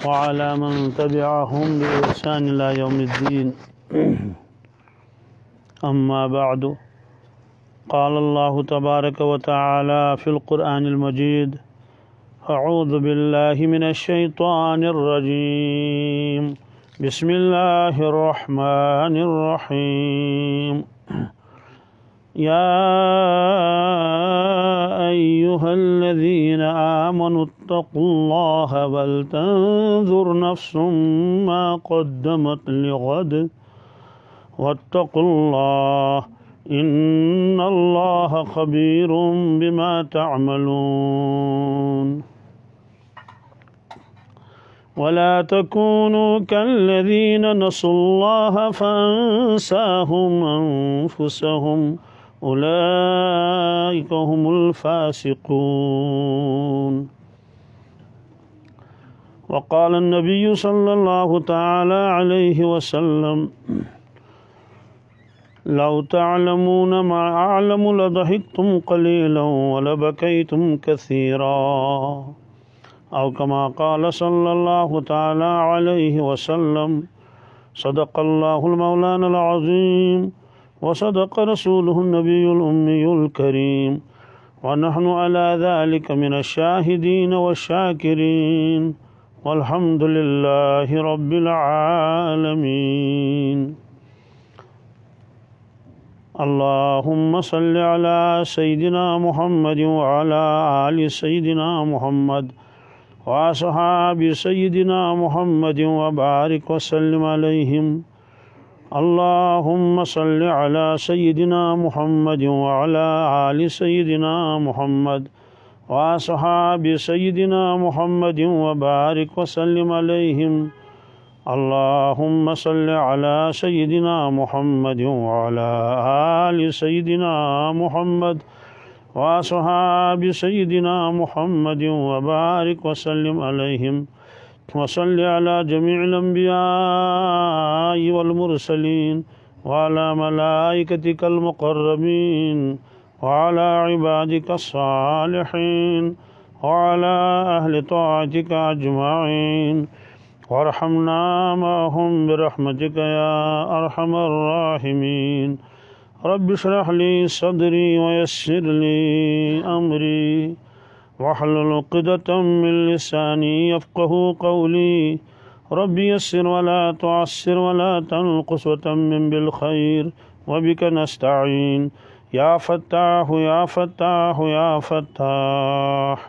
وعلى من تبعهم بإحسان إلى يوم الدين أما بعد قال الله تبارك وتعالى في القرآن المجيد أعوذ بالله من الشيطان الرجيم بسم الله الرحمن الرحيم يا أيها الذين آمنوا اتقوا الله ولتنظر نفس ما قدمت لغد واتقوا الله إن الله خبير بما تعملون ولا تكونوا كالذين نسوا الله فأنساهم أنفسهم أولئك هم الفاسقون وقال النبي صلى الله تعالى عليه وسلم لو تعلمون ما أعلم لضحكتم قليلا ولبكيتم كثيرا أو كما قال صلى الله تعالى عليه وسلم صدق الله المولانا العظيم وصدق رسوله النبي الأمي الكريم ونحن على ذلك من الشاهدين والشاكرين والحمد لله رب العالمين اللهم صل على سيدنا محمد وعلى آل سيدنا محمد وأصحاب سيدنا محمد وبارك وسلم عليهم اللهم صل على سيدنا محمد وعلى آل سيدنا محمد وأصحاب سيدنا محمد وبارك وسلم عليهم اللهم صل على سيدنا محمد وعلى آل سيدنا محمد وأصحاب سيدنا محمد وبارك وسلم عليهم وصل على جميع الأنبياء والمرسلين وعلى ملائكتك المقربين وعلى عبادك الصالحين وعلى أهل طاعتك أجمعين وارحمنا معهم برحمتك يا أرحم الراحمين رب اشرح لي صدري ويسر لي أمري واحلل عقدة من لساني يفقه قولي رب يسر ولا تعسر ولا تنقص وتمم بالخير وبك نستعين يا فتاح يا فتاح يا فتاح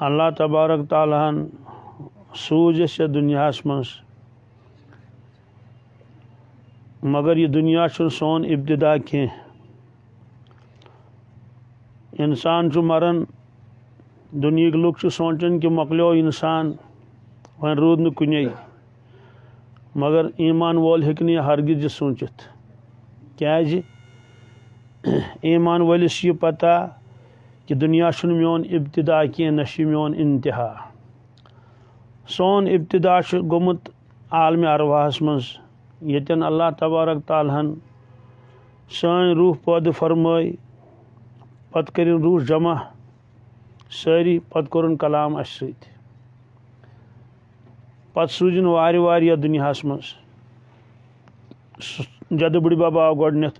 اللہ تبارک تعالیٰ سوز یہ دنیا مز مگر یہ دنیا سون ابتدا کی انسان مران دنیا لوگ سوچان کہ مکلیو انسان ون رود کنے مگر ایمان وول ہیکہ ہرگز یہ سوچت کیازِ ایمان وٲلِس چھِ یہِ پتہ کہ دنیا چھُنہٕ میون ابتدا کینٛہہ نہ چھُ میون انتہا سون ابتدا چھُ گوٚمُت عالمِ ارواحس منٛز ییٚتٮ۪ن اللہ تبارک تعالیٰ ہن سٲنۍ روح پٲدٕ فرمٲے پتہٕ کٔرِنۍ روح جمع سٲری پتہٕ کوٚرُن کلام اَسہِ سۭتۍ پتہٕ سوٗزِن وارِ وارِ یتھ دُنیاہس منٛز جدٕ بٕڈِبب آو گۄڈٕنٮ۪تھ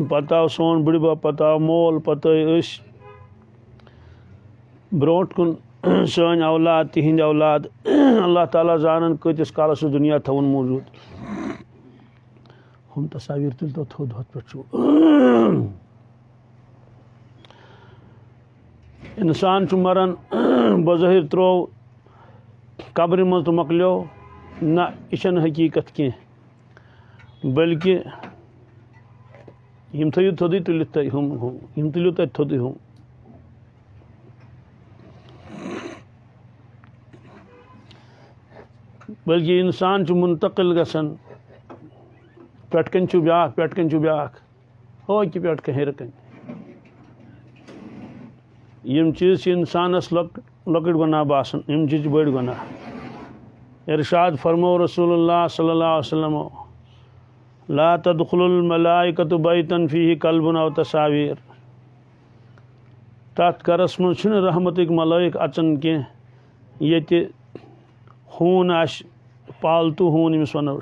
پتہٕ آو سون بٕڈِبب پتہٕ آو مول پتہٕ آے أسۍ برونٛٹھ کُن سٲنۍ اولاد تِہِنٛدۍ اولاد اللہ تعالیٰ زانن کۭتِس کالس سُہ دُنیا تھاوُن موٗجوٗد ہُم تصاویٖر تُلۍ تو تھوٚد ہُتھ پٮ۪ٹھ چھُ اِنسان چھُ مران بظٲہِر ترٛوو قبرِ منٛز تہٕ مۄکلیو نہ یہِ چھَنہٕ حقیٖقت کینٛہہ بٔلکہِ یِم تھٲیِو تھوٚدُے تُلِتھ تُہۍ ہُم یِم تُلِو تَتہِ تھوٚدُے ہُم بلکہ انسان چھُ منتقل گژھان پٮ۪ٹھٕ کَنۍ چھُ بیٛاکھ پٮ۪ٹھٕ کَنۍ چھُ بیٛاکھ ہوکہِ پٮ۪ٹھٕ کَنۍ ہیٚرِ کَنۍ یِم چیٖز چھِ اِنسانَس لۄکٕٹۍ گۄناہ باسان یِم چیٖز چھِ بٔڑۍ گۄناہ ارشاد فرمو رسول اللہ صلی اللہ علیہ وسلم لا تدخل الملائکۃ بیتن فیہ کلب او تصاویر तथ गरस मज रहमतिक मलाइक अचन कह ये हून आश पालतू हून यमिस वनो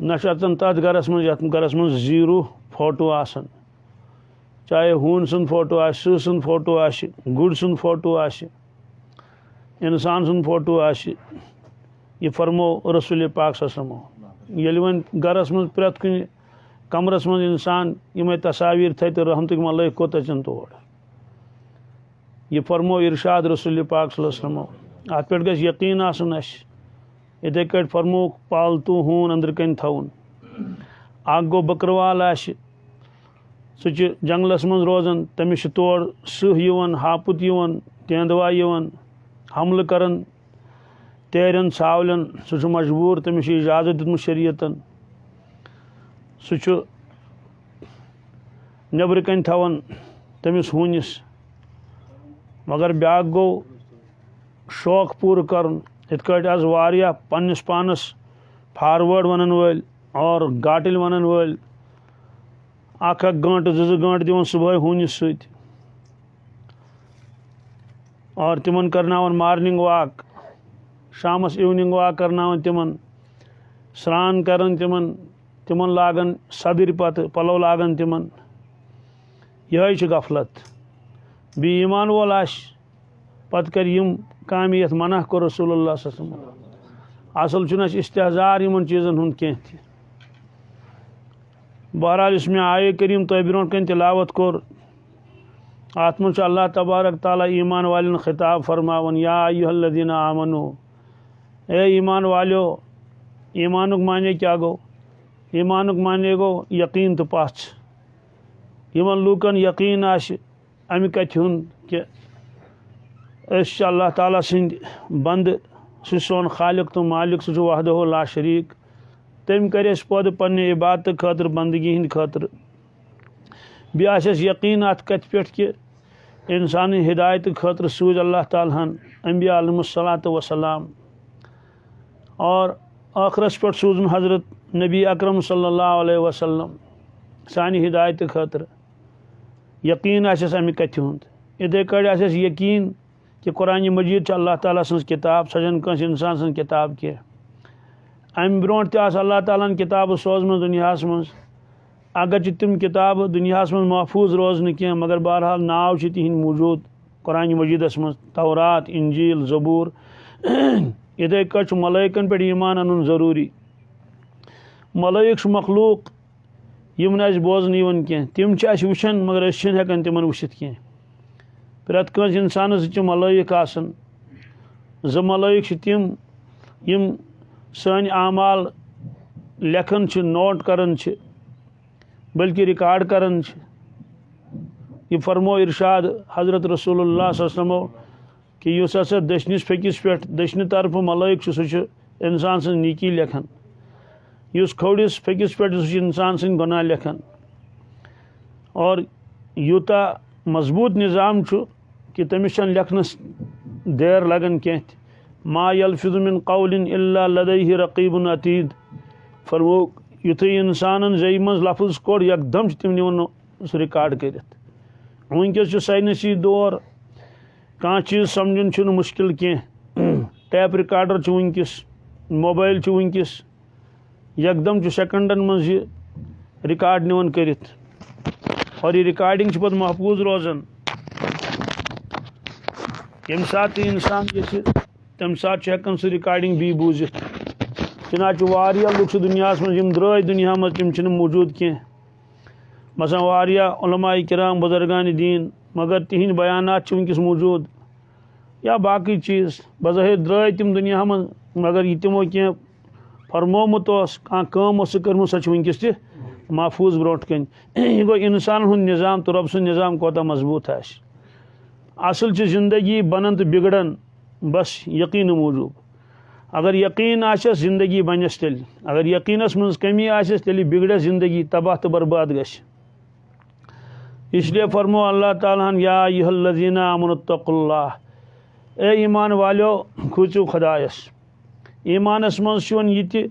न अचन तथ गरस मज यथ गरस मज जीरो फोटो आसन चाहे हून सुन फोटो आशि सुन फोटो आशि गुड़ सुन फोटो आशि इंसान सुन फोटो आशि ये फरमो रसूल पाक सल्लल्लाहु ये वन गरस मज प्रत कुन कमरस मज इंसान यमे तस्वीर थे तो रहमतुक मलाइक कोत अचन तोड़ ये फरमो इरशाद रसूल पाक सल्लल्लाहु अत पे गस यकीन आसन अस इथे कट फरमो पालतू हून अंदर कन थवन आग गो बकरवाल आशि सह जंगलस मज रोजान तमिस तोड़ सह हापुत तेंदवा हमल करन तेरन छावलन सह मजबूर तमिस इजाजत दितमुत शरीयतन सह नबर कन थवन तमिस हूनिस मगर ब्याक गो शौक पूर करन इत कट आज वारिया पन्निस पानस फारवर्ड वनन वल और गाटिल वनन वल अख गंट जो गंट दिवन सुबह हूनिस सत और तिमन करनावन मॉर्निंग वॉक शामस इवनिंग वॉक करनावन तिमन स्नान करन तिमन लागन सदर पत पलव लागन तिमन यह गफलत बी ईमान वोल आश पत कर यम काम यथ मना को रसूलुल्लाह सल्लल्लाहु अलैहि वसल्लम असल चुन इस्तेहजार यमन चीजन हुंद कह बहरहाल इसमें आय करीम तो ब्रो कन तिलावत कोर आत्म अल्लाह तबारक ताला ईमान वालन खिताब फरमावन या अय्युहल्लज़ीना आमनू ए ईमान वालो ईमानुक माने क्या गो ईमानुक माने गो यकीन तो पाछ यमन लूकन यकीन आश अमि कथ हुंद कि अल्लाह ताला सिंद बंद सह सोन खालिक तो मालिक सह वहदहु ला शरीक तम कर पद पन्ने इबादत खतर बंदगी हिंद खतर बेस यकीन अत कत पे कि इंसान हिदायत खतर सूझ अल्लाह तालाहन अंबिया अलैहिस्सलात वसलाम और आखरस पे सूझन हजरत नबी अकरम सल्लल्लाहु अलैहि वसल्लम सानी हिदायत खतर यकीन अमि कथ हुंद इथे कट यकीन कि कुरान मजीद अल्लाह ताला सज किताब सजन कंस इंसान सज किताब कह अम ब्रो अल्लाह ताला किताब सोजम दुनिया मज अगर तम किताब दुनिया मज महफूज रोजन कह मगर बहरहाल नाव तिहद मौजूद कुरान मजीदस मज तौरात इंजील ज़बूर इथे कट मलाइकन पे ईमान अन ज़रूरी मलाइक मखलूक यम बोजन कह तम वुचन मगर हेकान तिमन वुचित कह प्रत कंस इंसान मलाइक आसन ज मलाइक तिम यम सन आमाल लेखन नोट करन बल्कि रिकॉर्ड करन ये फरमो इरशाद हजरत रसूलुल्लाह सल्लल्लाहु अलैहि वसल्लम कि युस हसा दशनिस फकिस पे दशनि तरफ मलाइक सह इंसान सं नीकी लेखन युस खोड़िस फकिस पे इंसान सं गुनाह लेखन और यूता मजबूत निज़ाम कि तमिस लेखनस देर लगन कह मा यल्फिज़ु मिन क़ौलिन इल्ला लदैहि रक़ीबुन अतीद फरमो युथे इंसान जय मज लफ्ज़ कोड़ यकदम तम निवन सह रिकॉर्ड कर वनकस साइंसी दौर कह चीज़ समझन मुश्किल कह टैप रिकॉर्डर वनकस मोबाइल वनकस यकदम सेकंडन मज रिकॉर्ड निवन कर और ये रिकॉर्डिंग पे महफूज रोजान यम सात इंसान तम सात हेकान सह रिकॉर्डिंग बी बूजित चुना लुक दुनिया मज द्राय दुनिया मज तम मौजूद कह मसा उलमाए किराम बुजुर्गान दीन मगर तिहिंद बयानात वनकस मौजूद या बाकी चीज़ बज़ाहिर द्राय तम दुनिया मज मगर यह तमो कह फरमोमुत कम कर्म सो वनकस महफूज ब्रोट कन यह गो इंसान हुंद निज़ाम तो रब सुंद निज़ाम कोता मजबूत असल जिंदगी बनन तो बिगड़न बस यकीन मूजूब अगर यकीन आसस जिंदगी बनस तेल अगर यकीनस मज कमी आसस तेल बिगड़ जिंदगी तबाह तो बर्बाद गश इसलिए फरमो अल्लाह ताला या अय्युहल्लज़ीना आमनुत्तक़ुल्लाह ए ईमान वालो खूचू खुदायस ईमानस मज यह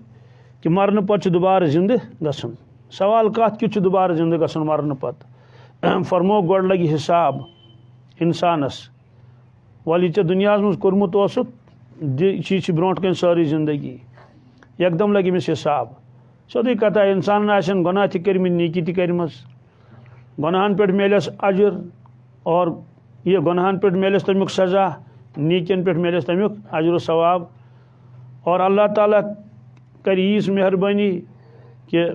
कि मरन पत दोबारा जिंद गसन सवाल कत कि दोबारा जिंद गसन मरन पत फरमो गोड़ लगी हिसाब इंसानस वल ये दुनिया मज कोर्मुत चीज ब्रोट कन सारी जिंदगी एकदम लगे अमिस हिसाब सोदी कथा इंसान आसन गुनाह त कर्म नीकी त कर्मस गुनाहन पे मिलस अजर और ये गुनाहन पे मिलस तमुक सज़ा नीकियन पे मिलस तमुक अजर सवाब और अल्लाह ताला कर यीस मेहरबानी कि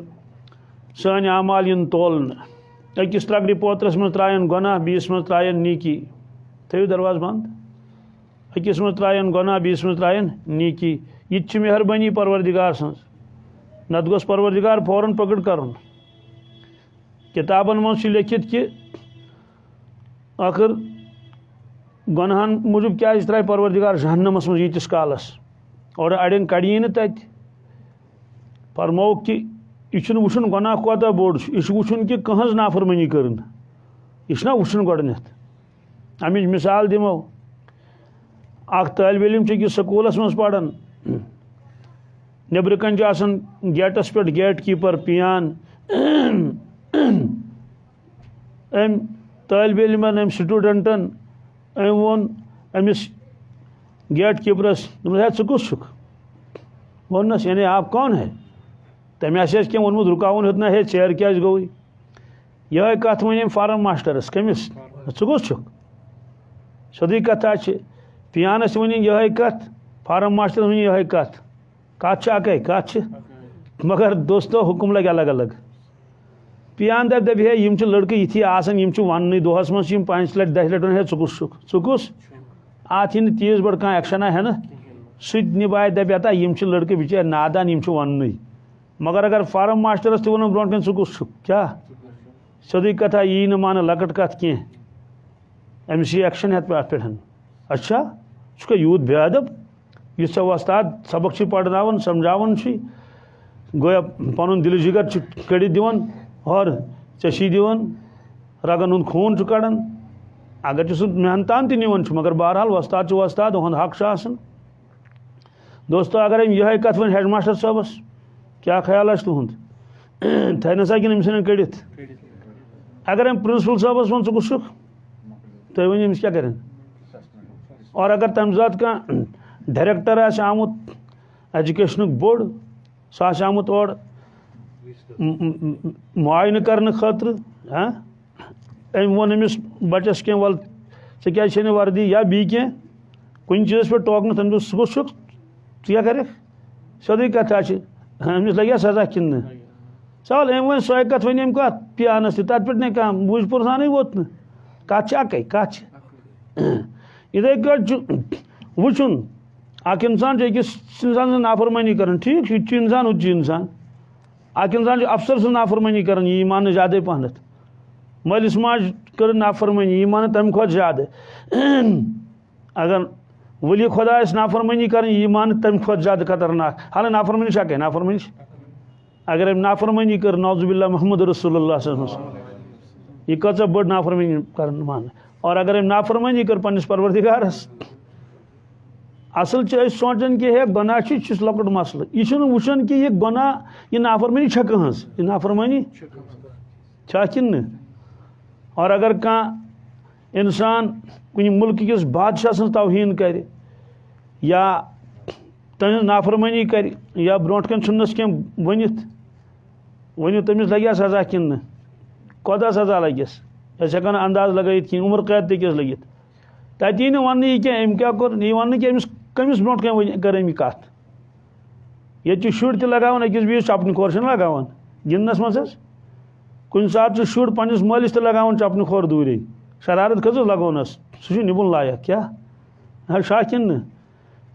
सान अमाल इन तोलन अकिस लकड़ि पोत्रस मज त्रायन गुनाह बीस मज त्रायन नीकी थो दरवाज बंद अकिस मज त्रायन गुनाह बीस मज त्रायन नीकी यह मेहरबानी परवरदिगार सज नत गोस परवरदिगार फौरन पकड़ कर किताबन मज लिखित कि आखिर गुनाहन मूजूब क्या त्राय परवरदिगार जहन्नमस मज यीतिस कालस और अड़न कड़ी न तत फरमो कि यह वुन गुनाह कोता बोड़ यह वुन कि कहज नाफरमानी कर यह वुन गोडनेथ अमिच मिसाल दिमो अख तालिब इल्म कि स्कूलस मज पढ़ान नबर कन गेटस पे गेट कीपर पियान अम तालिब इल्मन अम स्टूडेंटन अम वोन अमिस गेट कीपरस है कुस वोनस यानी आप कौन है तमें क्या वोनमुत रुकावन होतना है चेयर क्या गो यह कथ वन फार्म मास्टरस कमिस कुस सोदी कथा पियानस वन यह कथ फार्म मास्टर वन यह कथ कथ अक मगर दोस्तों हुक्म लगे अलग अलग पियान दप है यम लड़के इथी आसान यम वन दोहस मज 5 लट 10 लट वन है कुस आत ही तीज बड़ कह एक्शना है ना सह निभाए दपा यम लड़के बिचार नादान यम वन मगर अगर फार्म मास्टरस तो वन ब्रो कन कुस क्या सोदी कथा यी न मान लकट कथ कह अमिस एक्शन हे अत पे अच्छा चुका यूत बेअदब यह वस्ताद सबक पढ़ान समझावन गोया पन दिल जिगर कड़ी दिवन और चशी दिवन रगन हूं खून कड़ान अगर सह मेहनतान तवन मगर बहरहाल वस्ताद वस्ताद उहद हक आसन दोस्तों अगर यह कथ वन हेड मास्टर साहबस क्या ख्याल तुहद थे नसा कि अमिस कड़ित अगर हम प्रिंसिपल साहबस वन कुस तुम वन अमिस क्या करें और अगर तम जात कह डायरेक्टर आमुत एजुकेशन बोर्ड सह आमुत और मुआयन करने खतर अम वोन अमिस बचस कह वल क्या वर्दी या बी कह कुछ चीज़ पे टोकन तम सह कुस क्या कर सोदी कथा अमिस लगे सजा कि सवाल अम वन सो कथ वन कत पियानस तथ पे ना कह बुझ पुरसान वोत कत कत इथे कट वुचुन अख इंसान अकिस इंसान नाफरमानी कर ठीक यह इंसान उच्च इंसान अख इंसान अफसर सं नाफरमानी कर यह मान ज्यादा पहनत मलिस माज कर नाफरमानी यह मान तम खुद ज्यादा अगर वली खुदा नाफरमानी कर यह मान तम खुद ज्यादा खतरनाक हाल नाफरमानी क्या नाफरमानी अगर हम नाफरमानी कर नौजुबिल्ला मोहम्मद रसूलुल्लाह यह कच बड़ नाफरमानी कर मान और अगर हम नाफरमानी कर पन्निस परवरदिगारस असल सोचान कि है गुनाह लकट मसल यह वुचान कि यह गुनाह यह नाफरमानी कहज यह नाफरमानी कि और अगर कह इंसान कुछ मुल्क किस बादशाह सं तौहीन कर या तम नाफरमानी कर या ब्रो कन छुनस कह वन तमिस लगे सजा कि कोदा सजा लगिस हेकान अंदाज लगात कि उम्र कैद तकिस लगित तती वन यह क्या अम क्या कोर यह वन कि अमिस कमिस ब्रो कर अमी कत ये शुर तगान अकिस बीस चपन खोर लगान गिंदनस मज कुछ सात शुर पन्निस मालिस तगान चपन खोर दूर शरारत खज लगोनस सह निबुन लायक क्या शाह कि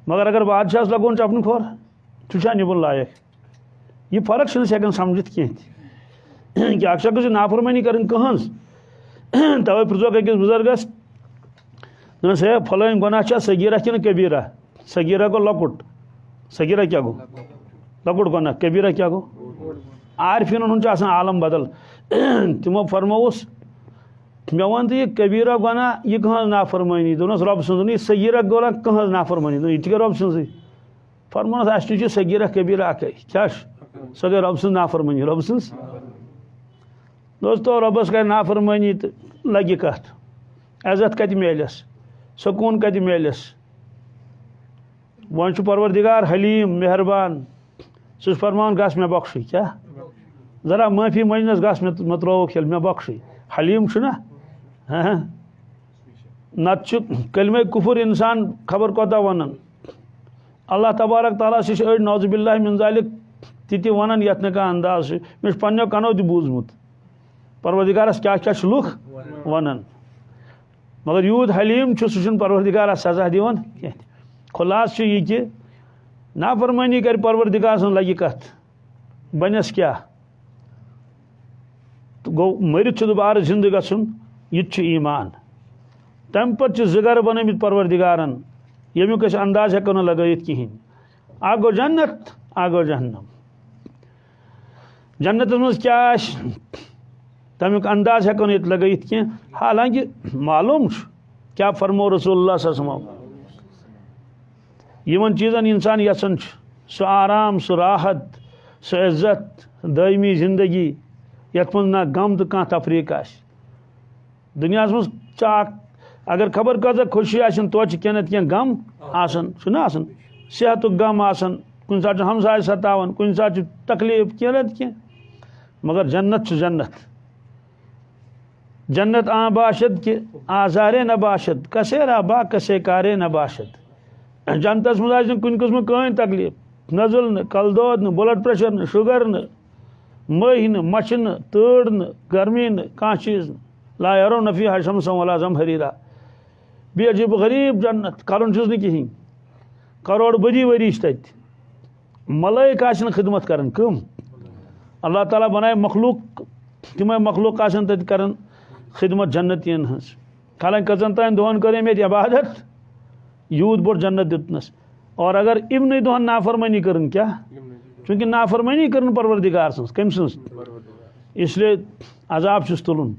मगर अगर बादशाह लगोन चपन खोर सह निबुन लायक यह फर्क हेकान समझित कह कि अक्सर शख्स नाफरमानी कर कहज तवे पृथक अकिस बुजुर्गस दस है फलान गुनाह सगीरा कि कबीरा सगीरा गो लकुट सगीरा क्या गो लकुट गुनाह कबीरा क्या गो आरफीन हूं आलम बदल तमो फरमोस मे वन तो यह कबीरा गुनाह यह कहज नाफरमानी दोनस रब सज सगीरा गुनाह कहज नाफरमानी यह रब सज फरमोस अस सगीरा कबीरा अक क्या सो गई रब सज नाफरमानी रब सज दोस्तों रबस कर नाफरमानी तो लगे कत इज्जत कत मिलस सकून कत मिलस वन परवरदिगार हलीम मेहरबान सह फरमान गस मे बख्शी क्या जरा माफी मंजनस गस मे त्रो खेल मे बख्शी हलीम ना नत कलमे कुफुर इंसान खबर कोता वन अल्लाह तबारक ताला से अड़ नौजुबिल्लाह मिन ज़ालिक ति वन ये कह अंदाज मे पन्नो कनो तह बूजमुत परवरदिगारस क्या क्या लुख वन मगर यूत हलीम सह परवरदिगारस सजा दिवन कह खुलास यह कि नाफरमानी कर परवरदिगार सन लगे कत बनस क्या तो गो मरित दोबारा जिंद गन यह ईमान तम पे जगर बन परवरदिगारन यमुक अंदाज हेको न लगत कहें आ गो जन्नत आ गो जहन्नम जन्नत मज क्या तमुक अंदाज हेको न लगत कह हालांकि मालूम क्या फरमो रसूलुल्लाह सल्लल्लाहु अलैहि वसल्लम यमन चीज़न इंसान यसन सह आराम सह राहत सह इज्जत दायमी जिंदगी यथ मज ना गम तो कह तफरीक आ दुनिया मज चाक अगर खबर कत खुशी आन तो कह ना कह गम आसन ना आसन सेहत गम आसन कुन सात हमसाय सतावन कुन सात तकलीफ कह ना कह मगर जन्नत जन्नत जन्नत आ बाशद कि आजारे न बाशद कसेरा बा कसे कारे न बाशद जनतस मज कुन किस्म कहीं तकलीफ नजुल न कलदोद न ब्लड प्रेशर न शुगर न मह न मच न तड़ न गर्मी न कह चीज़ ला यारो नफी हशम वला जम हरीरा बे अजीब गरीब जन्नत करन कहें करोड़ बदी वरी तत मलाइक खिदमत कर कम अल्लाह ताला बनाए मखलूक तमें मखलूक तत कर खिदमत जन्नतियन हज हालांकि कजन तान दोहन कर मे इबादत यूत बोड़ जन्नत दितनस और अगर इमन दोहन नाफरमानी कर क्या चूँकि नाफरमानी कर परवरदिगार सन्स कम सन्स इसलिए अजाब तुलन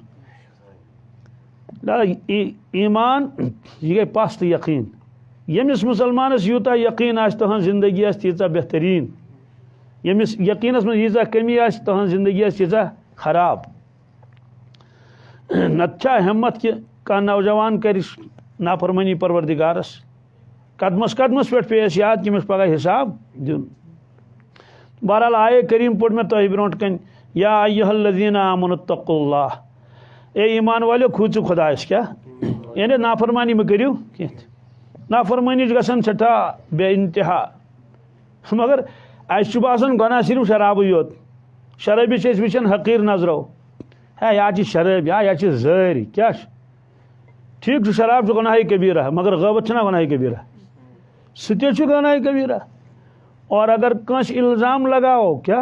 ईमान यह गई पस तो यकीन यमिस मुसलमानस यूता यकीन आ तहन जिंदगी आ तीचा बेहतरीन यमिस यकीनस में यीजा कमी आ तहन जिंदगी आ तीचा खराब नच्छा हिम्मत कि कह नौजवान कर नाफरमानी परवरदिगारस कदमस कदमस पे पेश याद कि मिस पगह हिसाब दिन बहरहाल आए करीम पढ़ में तह ब्रोट कन या अय्युहल्लज़ीना आमनुत्तक़ुल्लाह ए ईमान वालो खूचु खुदायस क्या यानी नाफरमानी में करियो नाफरमानी गसन सठा बे इंतहा मगर अस बासान गुनाह सिर्फ शराब योत शराबी वचन हकीर नजरो है या शराब या जर क्या ठीक शराब गुनाह कबीरा मगर गबत गुनाह कबीरा सह गुनाह कबीरा और अगर कंस इल्ज़ाम लगाओ क्या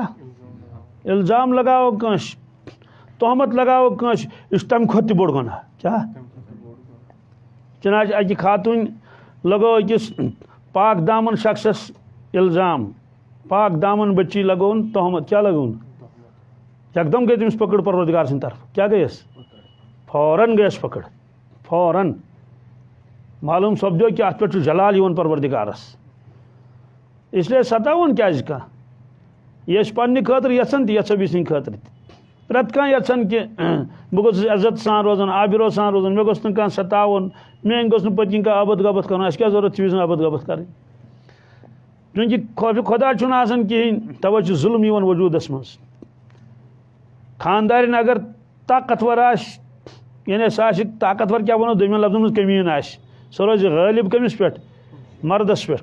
इल्ज़ाम लगाओ कंस तोहमत लगाओ कंस इस तम खुद बोड़ गुनाह क्या चनाच अकि खातून लगो अकिस पाक दामन शख्सस इल्ज़ाम पाक दामन बच्ची लगोन तोहमत क्या लगोन एकदम गई तमिस पकड़ परवरदिगार सद तरफ क्या गयस फौरन गयस पकड़ फौरन मालूम सपदो कि अत पे जलाल यवन परवरदिगारस इसलिए सतावन क्या कह यह पन्ने खतर यसान तो यह बिस खतर प्रत कह यसान कि बह गोस इज्जत सान रोजन आबिरो सान रोजन मे गोस कह सतावन मे गोस पत्न कह अबद गबत कर क्या जरूरत विज अबद गबत कर चूँकि खुदा कहें तवे जुल्म वजूदस मज खानदारिन अगर ताकतवर यानी सह ताकतवर क्या वो दमिन लफ्जन मज कमीन सह रोज गालिब कमिस पे मर्दस पे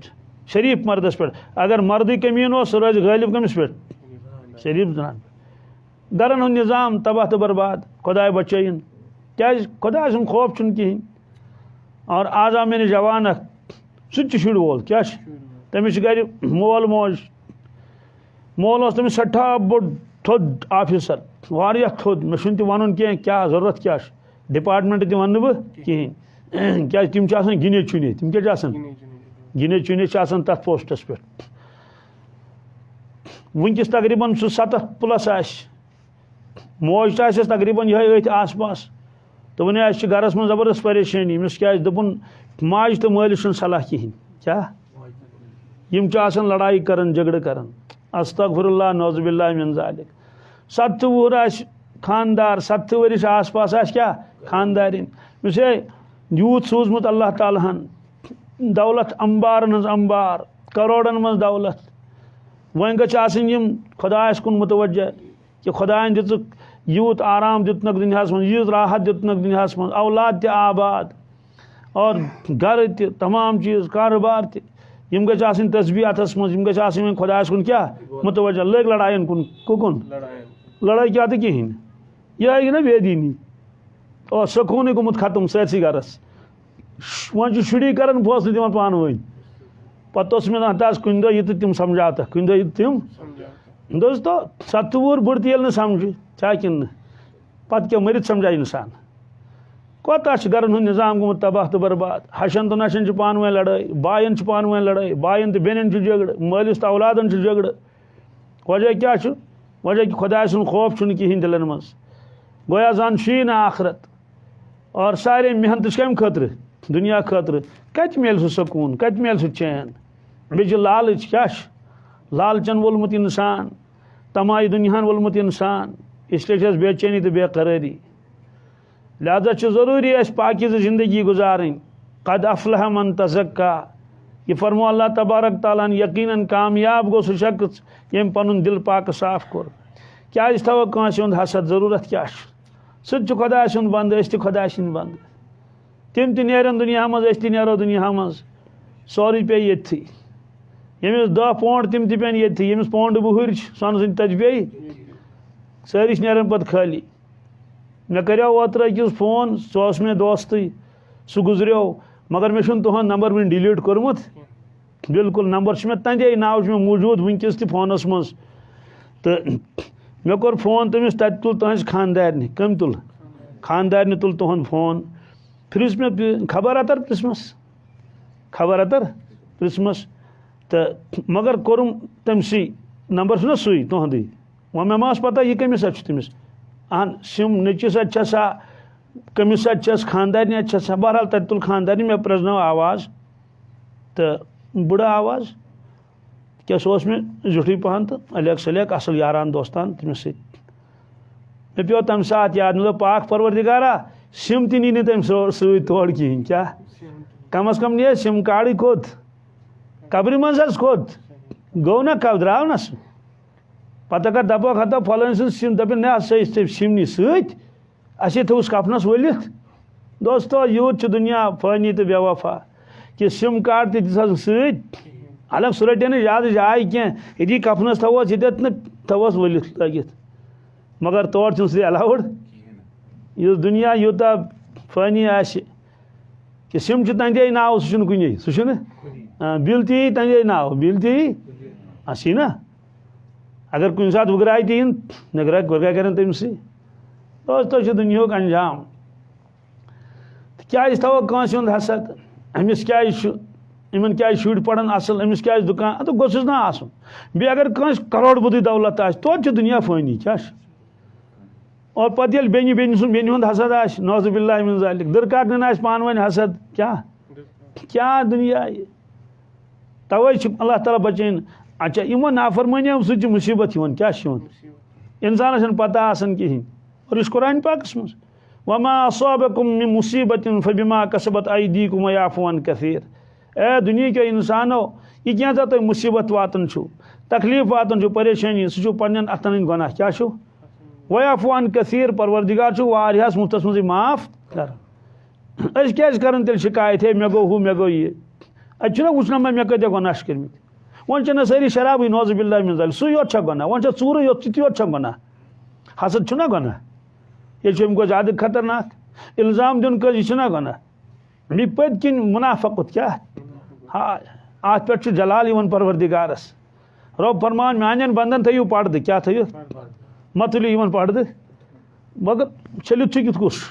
शरीफ मर्दस पे अगर मर्द कमीन हो सह रोज गालिब कमिस पे शरीफ जनान गरन हूँ निज़ाम तबाह तो बर्बाद खुदा बचन क्या खुदा खौफ कहें और आज आ मे जवान सह शुर वोल क्या तमिस गर मोल मोज मोल तमिस सठा बोड़ थोद ऑफिसर वारिया थोद मे तह वन क्या जरूरत क्या डिपार्टमेंट तह वन बह कहें क्या तम गिने चुने तम क्या गिने चुने तथ पोस्टस पे वनकस तकरीबन सह 70+ मोज तकरीबन यह आस पास तो वन गरस में जबरदस्त परेशानी अमिस क्या दोपन माज तो मालिस सलाह कहें क्या यम लड़ाई कर झगड़ कर अस्तगफिरुल्लाह नौजुबिल्लाह मिन ज़ालिक 7 वुहर खानदार 70 वरिश आस पास क्या खानदारिन यूथ सूजमुत अल्लाह ताला दौलत अंबारन हज अंबार करोड़न मज दौलत वन गम खुदायस कुन मुतवज्जह कि खुदायन दितुक यूथ आराम दितनक दुनियास मज यूथ राहत दितनक दुनियास मज औलाद ते आबाद और घर ते तमाम चीज़ कारोबार ते यम गम तस्बीह अथस मज यम गम खुदायस कुन क्या मुतवज्जह लग लड़ाइन कुन कुकुन लड़ाई क्या तो कहें यह आई ना बेदीनी और सकून गुमुत खत्म सरसी गरस वन शुरी कर फैसल दिवान पान वन पत मे हताश कुन दह ये तिम समझाता कुन दह तिम दोस्तों 70 वुहर बुढ़ तेल समझ क्या कि पत क्या मरित समझा इंसान कोता गरन हूं निज़ाम गुमुत तबाह तो बर्बाद हशन तो नशन पान वन लड़ाई बायन पान वन लड़ाई बायन तो बेन झगड़ मालिस तो औलादन झगड़ वजह क्या वजह कि खुदा सुन खौफ कहें दिलन मज गोया जान शीन आखरत और सारे मेहनत कम खतर दुनिया खतर कत मिल सह सकून कत मिल सह चैन बे लालच क्या लालचन वोलमुत इंसान तमाई दुनिया वोलमुत इंसान इसलिए बेचैनी तो बेकरारी लिहाजा ज़रूरी पाकीज़ ज़िंदगी गुजारें कद अफलह मन तज़क्का ये फरमो अल्लाह तबारक ताला यकीनन कामयाब गो सह शख्स यम पनुन दिल पाक साफ कोर क्या थो कंस हसद ज़रूरत क्या सह खुदा सुंद बंद अस खुदा सुंद बंद तिम नेरन दुनिया मज अस नेरो दुनिया मज सोरी पे ये यमिस 10 पौंड तिम पेन ये यमिस पौंड वुहर सोन सद तजबे सारी नेरन पत खाली मे करो ओतर अकिस फोन सह मे दोस्त सह गुजरो मगर मे तुहद नंबर वन डिलीट कोर्मुत बिल्कुल नंबर मे तंदे नाव मे मौजूद वनकस त फोनस मज तो मे कोर फोन तमिस तत तुल तुहस खानदारनि कम तुल खानदारनि तुल तुहद फोन फिर मे खबर अतर प्रिसमस खबर अतर प्रिसमस तो मगर कोरुम तमसी नंबर ना सुई तुहद वो मे मास पता यह कमिस तमिस अहन सिम नचिस सा कमिस खानदारनि सा बहरहाल तत तुल खानदारनि मे प्रजनो आवाज़ तो बुढ़ा आवाज़ क्या सह मे जुठी पहन तो अलग सलेक असल यारान दोस्तान तमिस मे पे तम सात याद मतलब पाक परवरदिगारा सिम ती नी तम तोड़ कहें क्या कम अज कम नहीं सिम कार्ड कोत कब्र मज कोत गो ना कब द्राव ना पत अगर दपो हता फलन सिम दप ना सिम नी सह थोस कफनस वलित दोस्तों यूत दुनिया फानी तो बेवफा कि सिम कार्ड तस अलग सह रटे ना ज्यादा जाए कह ये कफनस थोस ये थोस वलित लगित मगर तौर सह अलाउड इस दुनिया यूता फानी कि सिम तंदे नाव सह कुन सह बिल ती तंदे नाव बिल ती असी ना अगर कुछ सात वगराय तीन नगरा गुरगा कर तमस दोस्तों दुनिया अंजाम क्या थो कंस हसद अमिस क्या इन क्या शुर पढ़ान असल अमिस क्या दुकान तो गोस ना आसन बे अगर कंस करोड़पति दौलत तोत दुनिया फानी क्या और पे बेनि बेनि सुन बेनि हसद नौजुबिल्लाह मिन ज़ालिक दरकाकन पान वन हसद क्या क्या दुनिया तवे अल्लाह ताला बचन अच्छा इमो नाफरमानियों सह मुसीबत क्या इंसान पता कहें और इस कुरान पाकस मज वमा असाबकुम मिन मुसीबतिन फबिमा कसबत अयदीकुम व याफू अन कसीर ए दुनिया के इंसानो यह क्या तुम मुसीबत वातन तकलीफ वातन परेशानी सह पन्न अतन गुनाह क्या व याफू अन कसीर परवरदिगार वारियास मुफ्तस मज माफ कर क्या तेल शिकायत है मे गो हूँ मे गो ये अच्छा वुचना मे कत गुनाह कर्म वन सारी शराब नौजुबिल्लाह मिन ज़ालिक सू योत गुनाह वन चूर योत गुनाह हसद छुना गुनाह ये गो ज्यादा खतरनाक इल्ज़ाम दिन यह गुनाह मे पत किन मुनाफकत क्या हाँ अत पे जलाल परवरदिगारस रब फरमान मान बंदन थो पर्द क्या थो मत तुलियो पर्द मगर चलित चुकित कुस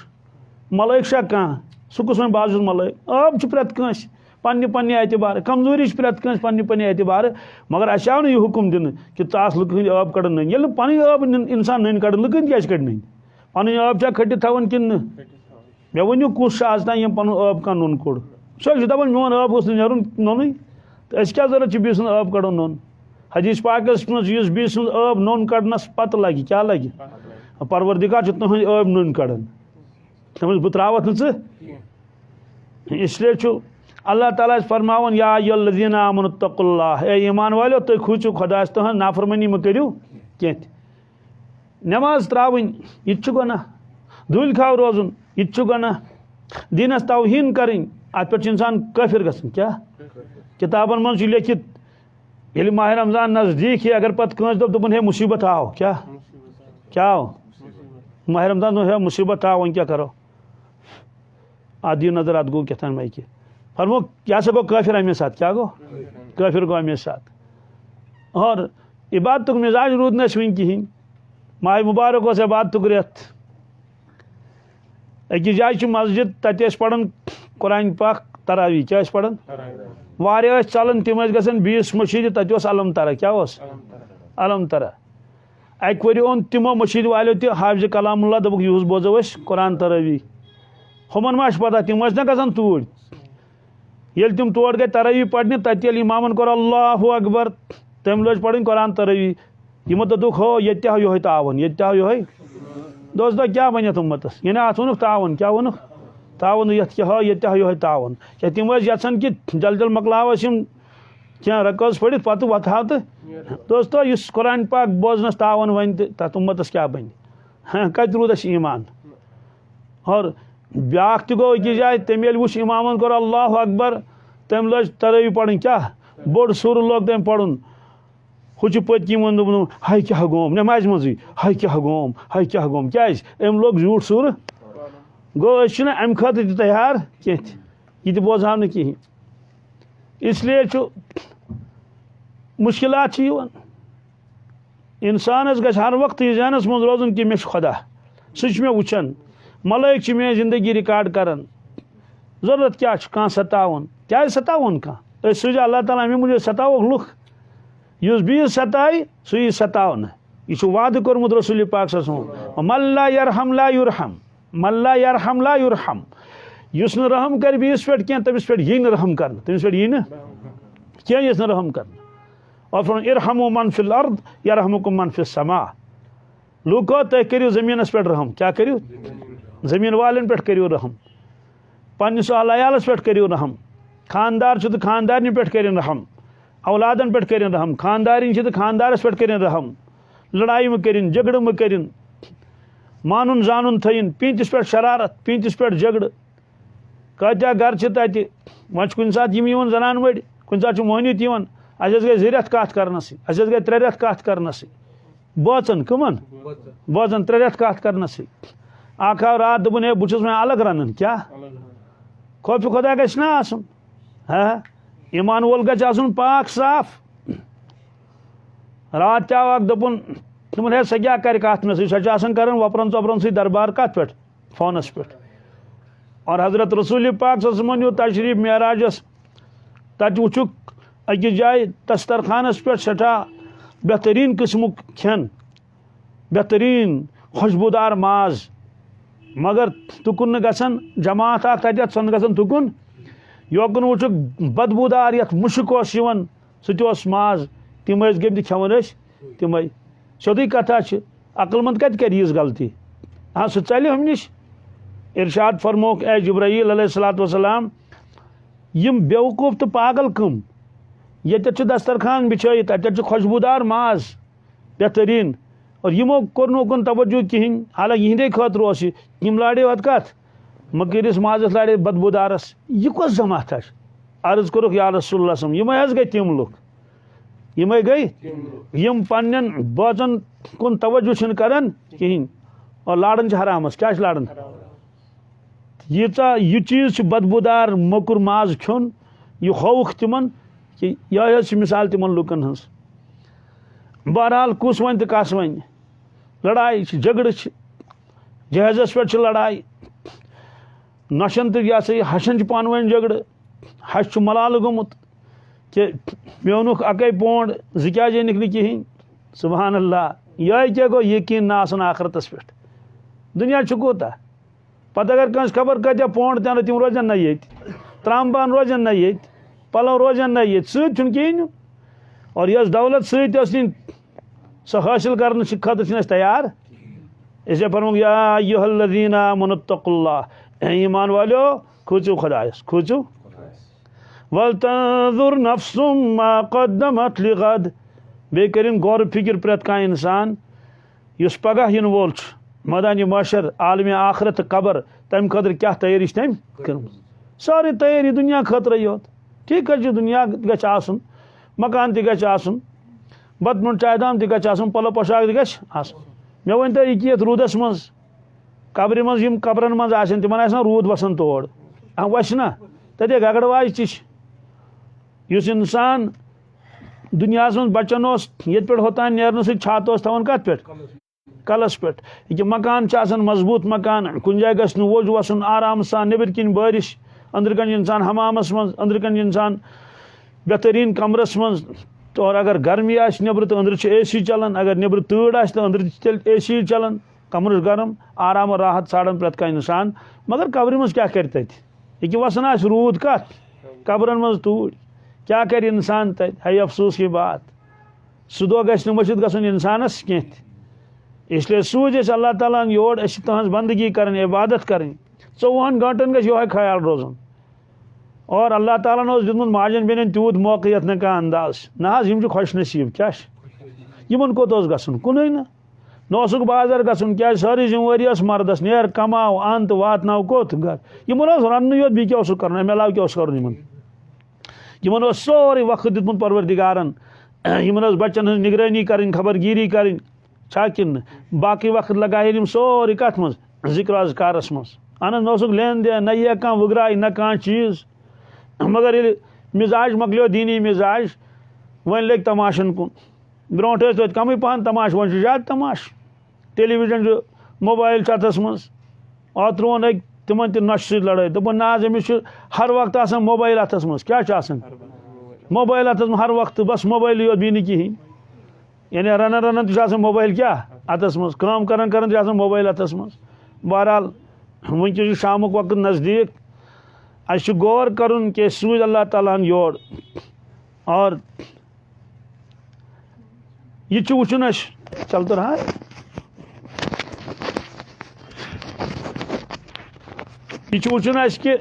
मलाइक शा कह सह कुस वन बाजुस मलाइक आब प्रेत कंस पन्ने पन्ने एतबार कमजोरी प्रेत कंस पन्ने पन्ने एतबार मगर अस आव यह हुकुम दिन कि तास लुक आब कड़ नन ये पन आब इंसान नन कड़ लुकन क्या कड़ नन पन आब छा खटित थवन कि मे वनु कुस आज तान यम पन आब का नोन कोड़ सह दपान मोन आब गोस नेरुन नोन तो अस क्या जरूरत बीस आब कड़न नोन हदीस पाकस मज बीस आब नोन कड़नस पत लगे क्या लगे परवरदिगार तुहद अब नुन कड़न तमस बह त्रावत नु इसलिए अल्लाह ताला फरमावन या अय्युहल्लज़ीना आमनुत्तक़ुल्लाह ए ईमान वालो तुम खूचु खुदास तुहद नाफरमानी मह करियो कह नमाज त्रावन यह गुनाह धूल खाव रोजुन यह गुनाह दीनस तौहीन करें अत पे इंसान काफिर गसन क्या किताबन मन लिखित ये माह रमजान नजदीक ही अगर पत दोपन है मुसीबत आओ क्या आओ माह रमजान है मुसीबत आओ वन क्या करो आदि नजर अत गो क्या माइक फरमो क्या सा गो काफिर अमे साथ क्या गो काफिर गो अमे साथ और इबादत मिजाज रूद न वन कहें माह मुबारक इबादत रेत अकिस जाए मस्जिद तत पढ़न कुरान पाक तरावी क्या पढ़न वारिया चलन तम गन 20 मशीद तत अलम तरा क्या अलम तरा अक वरी ओन तमो मशीद वालो तह हाफिज कलामुल्लाह दोक यूस बोजो कुरान तरावी हमन मा पता तम ना गन तूर ये तम तोड़ गए तरावी पढ़ने तत इमामन कोर अल्लाहु अकबर तम लोज पढ़न कुरान तरावी यमो दोक हो ये यो तावन ये यो दोस्तों क्या वन उम्मतस ये अत वोनुक तावन क्या वोनुक तावन ये यो तावन क्या तम यन कि जल जल मकलावस क्या रकस पढ़ पत वत हाव तो दोस्तों इस कुरान पाक बोजनस तावन वन तथ उम्मतस क्या बन कत रूद ईमान और ब्या गो अकिस जाए तम ये वो इमामन कोर अल्लाहु अकबर तम लोज तरावी पढ़न क्या बोड़ सुर लोग तम पढ़न हुच पत्म वो हाय क्या गोम नमाज मजी हाय क्या गोम क्या अम लोग झूठ सुर गो अम खतर तैयार कह यह बोजहाव न कहें इसलिए मुश्किलात इंसानस गछ हर वक्त यह जहनस मज रोजन कि मे खुदा सह मे वुचान मलाइक मे जिंदगी रिकॉर्ड करान जरूरत क्या कह सतावन क्या सतावन कह सूझ अल्लाह ताला अमे मुझे सतावो लुख युस बीस सताई सह सतावन यह वाद कोरमुत रसूल पाक मल्ला यरहम ला युरहम मल्ला यरहम ला युरहम युस न रहम कर बीस पे क्या तमिस पे यी रहम कर तमिस पे यी क्या यस न रहम कर और फरमान इरहमु मन फिल अर्द यरहमुकुम मन फिस समा लूको तुम करियो जमीनस पे रहम क्या करियो जमीन वालन पे करियो रहम पन्निस अयालस पे करियो रहम खानदार तो खानदारनि पे करियो रहम औलादन पे करियो रहम खानदारिन तो खानदारस पे करियो रहम लड़ाई में करिन झगड़ में करिन मानुन जानून थयन पींतिस पे शरारत पींतिस पे झगड़ कत्या घर तत वन कुन सात यम जनान वड़ कुन सात मोहनीत अस गई 2 रेत कत करनस अस गई 3 रेत कत करनस बोचन कमन बोचन 3 रेत कत करनस आख आव रात दोपन है बुछस मैं अलग रनन क्या खौफ खुदा गछ ना आसन हाँ ईमान वोल गछ आसन पाक साफ रात आव दोपन तुम है सह क्या कर कत मे सह कर वपरन चपरन सी दरबार कत पे फोनस पे और हजरत रसूल पाक यो तशरीफ मेराजस तत वुचुक अकिस जाए दस्तरखानस पे सठा बेहतरीन किस्म खेन बेहतरीन खुशबूदार माज मगर तुकुन गसन जमात तत सन गसन तुकुन योकुन वुचुक बदबूदार यथ मुश्क सह माज तम गम खेवन तम सोदी कथा अक्लमंद कत कर यीज गलती हाँ सह चल हम निश इरशाद फरमोक ए जिब्राईल अलैहिस्सलातु वस्सलाम यम बेवकूफ तो पागल कम ये दस्तरखान बिछाई तत खुशबूदार माज बेहतरीन और यमो कोर नोकन तवज्जो कहें हालांकि यहंदे खतर यम लाड़े वत कत मकरिस माजस लाड़े बदबूदारस यह कस जमात अर्ज कोरुक या रसूलुल्लाह यम गई तम लुक यम गई यम पन्न बचन कुन तवज्जो करान कहें और लाड़न हरामस क्या लाड़न यह चीज बदबूदार मकुर माज खोन यह खौख तिमन कि यह मिसाल तिमन लुकन हज बहरहाल कुस वन तो कस वन लड़ाई झगड़ जहाजस पे लड़ाई नशन तो यह सह हशन पान वन झगड़ हश मलाल गोमुत कि मे वोनुक अकै पोंड क्या जनिक न कहें सुबहान अल्लाह यह क्या गो यकीन ना आसन आखरतस पे दुनिया कूता पत अगर कंस खबर कत्या पोंड तन तम रोजन ना ये त्रामबान रोजन ना ये पलव रोजन ना ये सह कहें और यस दौलत सह हासिल कर खतर तैयार इसलिए फरमाया या अय्युहल्लज़ीना आमनुत्तक़ुल्लाह, ईमान वालो खोजो खुदायस, खोजो। वल्तंजुर नफ्सुम मा क़द्दमत लिग़द, बे करिन गौर फिक्र प्रेत का इंसान युस पगह इन वोल मैदान महशर आलम आखरत कबर तम खतर क्या तैयारी तम कर, सारी तैयारी दुनिया खतर योत। ठीक है दुनिया गछ आसन, मकान ति गछ आसन, बतमुंड चायदाम ति गछ आसन, पलो पोशाक ति गछ आसन। मे वन तो यह रूदस मज कब्र मज यम कब्रन मज आसन तिमन आसन रूद वसन तोड़ वस ना तते गगड़वाज तिश युस इंसान दुनिया मज बचन ये पे होतान नेरन छात थवान कत पे कलस पे। ये मकान मजबूत मकान, कुन जाए गस वोज वसन आराम सान, नबर किन बारिश, अंदर कन इंसान हमामस मज, अंदर कन इंसान बेहतरीन कमरस मज। तो और अगर गर्मी आस नबर तो अंदर AC चलान, अगर नबर तड़ आस तो अंदर AC चलान, कमर गर्म आराम और राहत साड़न प्रेत का इंसान। मगर कब्र मज क्या कर ये वसन आस रूद कत कब्रन मज तूड़ क्या कर इंसान तत। है अफसोस की बात, सह दो गस मशिद गसन इंसानस कह। इसलिए सूझ अल्लाह ताला योर तहज बंदगी कर, इबादत करें, 24 घंटन गस यो ख्याल रोजन। और अल्लाह ताला दितमुत माजन बेन तूत मौके यथ न कह अंदाज ना खुश नसीब क्या यमन कोत गसन कुन नोसुक बाजार गसन क्या सारी जिम्मेवारी मर्दस नेर कमाओ अन तो वातनाव कोत घर यमन रन योत बी क्या कर अमे अलाव क्या कर यमन सोरे वक्त दितमुत परवरदिगारन यमन बच्चन हज निगरानी करें, खबरगिरी करें किन बाकी वक्त लगाए सोरे कत मज जिक्र अज़कारस मज। अन नोसुक लेन देन न यह कह वगराई न कह चीज़। मगर ये मिजाज मकलो दीनी मिजाज वन लग तमाशन कुन। ब्रोट तो कम पहन तमाश, वन ज्यादा तमाश। टेलीविजन मोबाइल अथस मज अत रोन तिमन त नश सह लड़ाई दोपन ना अमिस हर वक्त आसान मोबाइल अथस मज क्या मोबाइल अथस हर वक्त बस मोबाइल योत बी कहें। यानी रन रन तो मोबाइल क्या अथस मज, काम करन करन मोबाइल अथस मज। बहरहाल वनस शामुक वक्त नज़दीक, अस गौर करुन कि सूझ अल्लाह ताला योर। और यह वुचन अस चल तो रहा है, यह वुचन अस कि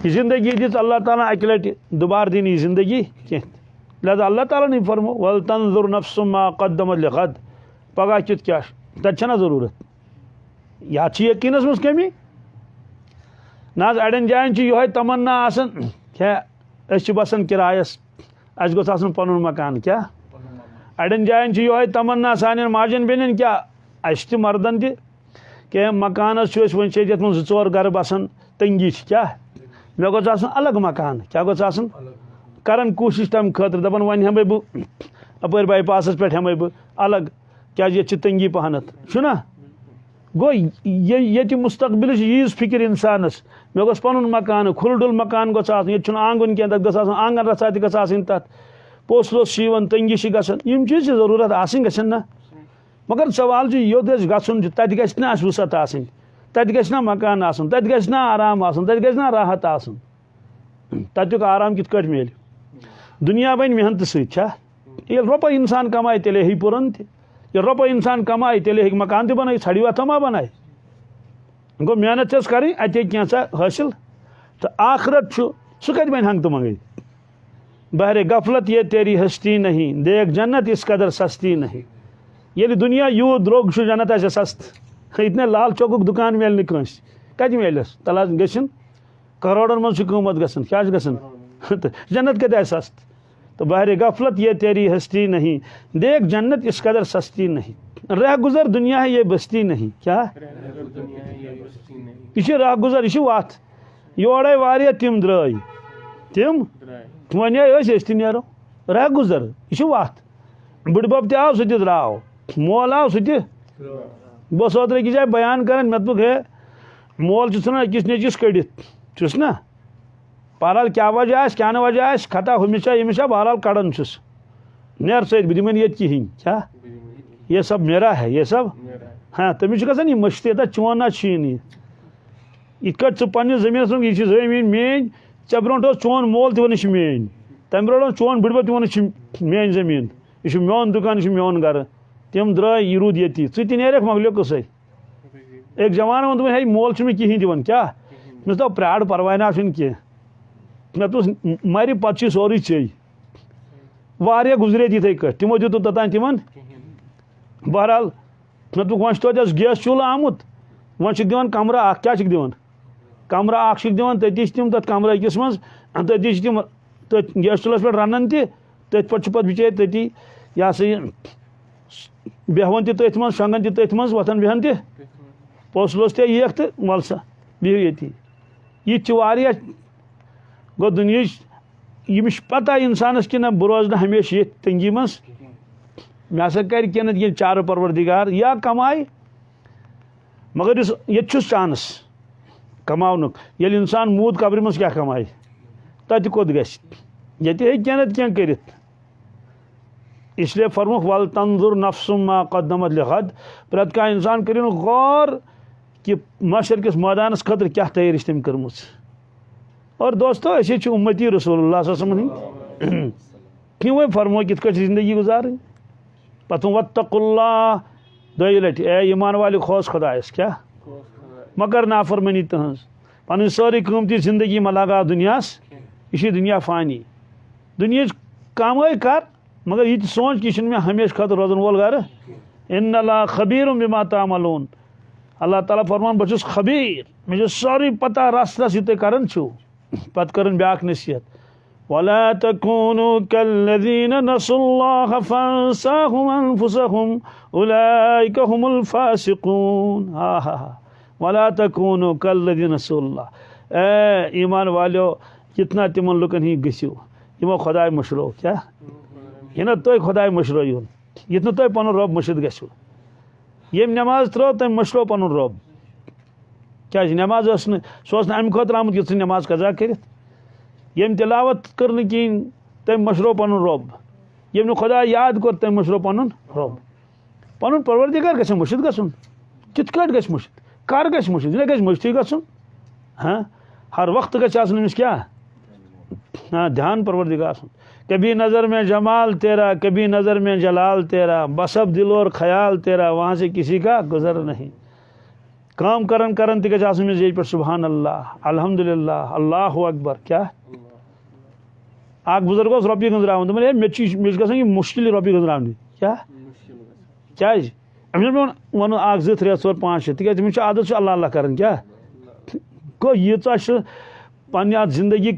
जिंदगी दित अल्लाह ताला अकि लटि, दोबार दिन यह जिंदगी कह। लिहाजा अल्लाह ताला ने फरमो वल तंजुर नफ्सुम मा क़द्दमत लिग़द, पगह कित क्या तत जरूरत या यकीनस मज कमी ना अड़न जायन यो तमन्ना आसन क्या अस बसान किरायस, अस गोस आसन पनुन मकान क्या। अड़न जायन यो तमन्ना सान माजन बेन क्या अस मर्दन तह मकानस वन ये मज 2-4 गर बसान तंगी क्या मे गोस आसन अलग मकान क्या गोस आसन करन कोशिश तम खतर दपन वन हम बह अपर बाईपास पे हम बह अलग क्या ये तंगी पहनत छुना गो ये मुस्तकबिल यीज फिक्र इंसानस मे गोस पनुन मकान खुलडुल मकान गोस आसन ये आंगन कह तक गस आंगन रसा तक तथ पोसलोस शीवन तंगी गसन यम चीज जरूरत आसन गसन ना। मगर सवाल योत गसन तत गस ना वसत आसन, तत गस ना मकान आसन, तत गस ना आराम आसन, तत गस ना राहत आसन। तत्युक आराम कित कट मिल दुनिया बन मेहनत सह रुप इंसान कमाए तेले ही पुरन तह रुप इंसान कमाए तेले हे मकान तन छड़ी वथा मा बनाए गो मेहनत छस करें अत क्या हासिल। तो आखरत सह कत बन हंग तो मंगे। बहरे गफलत ये तेरी हस्ती नहीं, देख जन्नत इस कदर सस्ती नहीं। ये दुनिया यूत द्रोग जन्नत आ सस्त, इतने लाल चौकुक दुकान मिल कंस कत मिलस तला गन करोड़न मज कीमत गसन क्या गसन जन्नत कत सस्त। तो बहरे गफलत ये तेरी हस्ती नहीं, देख जन्नत इस कदर सस्ती नहीं। रह गुजर दुनिया है ये बस्ती नहीं क्या यह रह गुजर यह वत योड़े वारिया तिम द्राय तिम वन तह नो रह गुजर यह वत बुड़बब तह सह द्राव मोल आव सह बस ओतर अकिस जाए बयान कर मे दुख है मोल ना अकिस नचिस कड़ित चुस ना बहरहाल क्या वजह क्या न वजह खता हमेशा यमिशा बहरहाल कड़न चुस नेर सत बह दिमन ये कहें क्या ये सब मेरा है ये सब हाँ तमिस गसन मश्त चोन ना यह कट पन्निस जमीनस मन यह जमीन मेन ऐ ब्रो चोन मोल तवन मेन तम ब्रो चोन बुड़ब तवन मेन जमीन यह मोन दुकान यह मोन गर तम द्राय यह रूद ये नेरख मकलियो कस एक जवान वोन दोपन है मोल कहें दिवन क्या मे दोप प्राड़ परवाह ना कह मे दोस मर पे सोरे चे वारिया गुजरे इथे कट तमो दित तोतान तिमन बहरहाल मे दोप वो तो गैस चूल्ह आमुत वो दिवन कमरा क्या दिवन कमरा दिवन तति तम तथ कमरा अकिस मज तति तम तथ गैस चूल्हस पे रनन तथ पे बिचार तति यह सा बेहवन तथ मज शंगन तथ मज वथन बेहन पोसलोस येख तो वल सा बिहु ये यह गो दुनिया यमिश पता इंसानस कि ना बह रोज ना हमेशा ये तंगी मज मे हसा कर कह चार परवरदिगार या कमाए मगर ये चांस कमावन ये इंसान मूद कब्र मज क्या कमाए तत कोत ये क्या कर इसलिए फरमुख वल तंजुर नफ्सुम मा कद्दमत लिगद प्रत का इंसान करिन गौर कि मशर किस मैदानस खतर क्या तैयारी तम कर्म और दोस्तों असे उम्मती रसूलुल्लाह क्यों वह फरमो कित जिंदगी गुजार पतु वत्तकुल्लाह दो लट ए ईमान वाले खोस खुदायस क्या मगर नाफरमानी तहज पन सारी कीमती जिंदगी में लगा दुनियास यह दुनिया फानी दुनिया कमाई कर मगर ये सोच कि मे हमेशा खतर रोजन वोल गर इन्नल्लाह खबीरुम बिमा तामलून अल्लाह ताला फरमान बस खबीर मे सारी पता रस रस ये कर पत कर ब्याक नसीहत वला तकूनु कल्लज़ीन नसुल्लाह फअंसाहुम अनफुसहुम उलाइका हुमुल फासिकून हा हा वला तकूनु कल्लज़ीन नसुल्लाह ए ईमान वालो कितना तिमन लुकन ही गसियो यमो खुदाय मशरो क्या यह ना तुम खुदाय मशरो यून ये तुम पन रब मशिद गो यम नमाज त्रो तम मशरो पन रब क्या नमाज सह अमे खुद आमुत कि नमाज कजा कर यम तिलावत कर कहें तम मशरो पन रब यम खुदा याद कर तम मशरो पन रब पन परवरदिगार ग मुशिद गन कित ग मुशिद कर ग मुशिद यह ग मुश्ती गन हाँ हर वक्त गमिस क्या हाँ ध्यान परवरदिगार सुन कभी नज़र में जमाल तेरा कभी नज़र में जलाल तेरा बसब दिल और ख्याल तेरा वहाँ से किसी का गुजर नहीं काम करन करन तक ये पे सुबहान अल्लाह अल्हम्दुलिल्लाह अल्लाहु अकबर क्या बुजुर्ग रोपी गुजरान दोपन मे ग मुश्किल रोपी गुजरान क्या क्या अमिस वन 1 2 3 4 5 6 तक आदत अल्लाह अल्लाह कर क्या गो यीचा पे जिंदगी